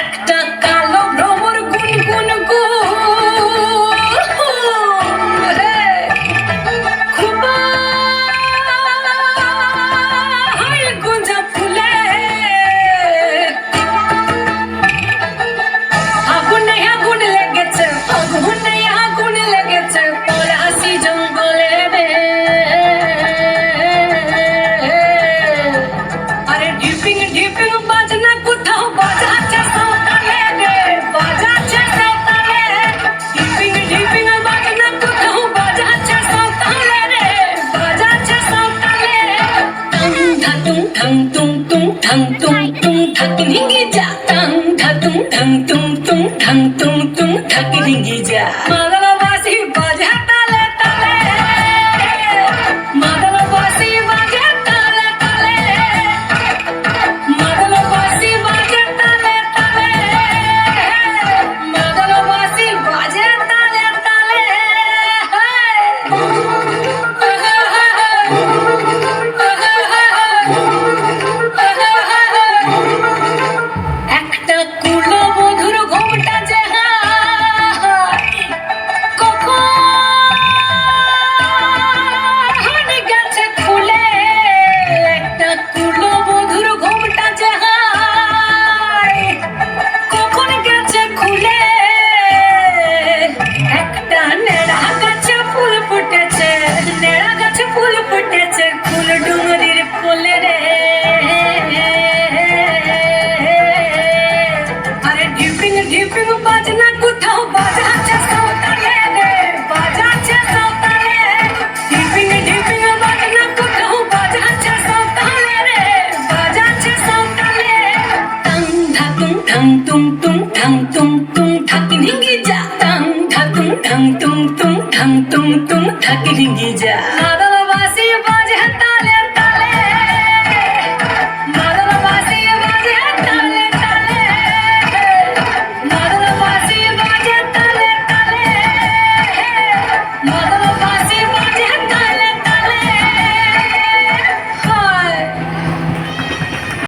একটা কালো ভ্রমর গুনগুন গো গুঞ্জা ফুলে আগুনে আগুন লেগেছে, আগুনে আগুন লেগেছে পলাশি জঙ্গলে রে। আরে ঢিপিং ঢিপিং বাজনা কোথাও বাজাচ্ছে সাঁওতালে রে, বাজাচ্ছে সাঁওতালে। ঢিপিং ঢিপিং বাজনা কোথাও বাজাচ্ছে সাঁওতালে রে, বাজাচ্ছে সাঁওতালে। টাং ধাতুং ঠাং তুং তুং তুং ঠাকি রিঙ্গি যা, টাং ধাতুং ঠাং তুং তুং ঠাং তুং তুং ঠাকি রিঙ্গি যা। মাদল বাঁশি বাজে তালে তালে, মাদল বাঁশি বাজে তালে তালে, মাদল বাঁশি বাজে তালে তালে, মাদল বাঁশি বাজে তালে তালে। একটা কুলো মধুর ঘোমটা যে কখন গেছে খুলে, একটা কুলো মধুর ঘোমটা যে কখন গেছে খুলে। একটা নেড়া গাছে ফুল ফুটেছে, নেড়া গাছে ফুল ফুটেছে ফুল ডুঙরির কোলে রে। আরে ঢিপিং ঢিপিং বাজনা কোথাও বাজাচ্ছে সাঁওতালে রে, বাজাচ্ছে সাঁওতালে। ঢিপিং ঢিপিং বাজনা কোথাও বাজাচ্ছে সাঁওতালে রে, বাজাচ্ছে সাঁওতালে। টাং ধাতুং ঠাং তুং তুং ঠাং তুং তুং ঠাকি রিঙ্গি যা, টাং ধাতুং ঠাং তুং তুং ঠাং তুং তুং ঠাকি রিঙ্গি যা।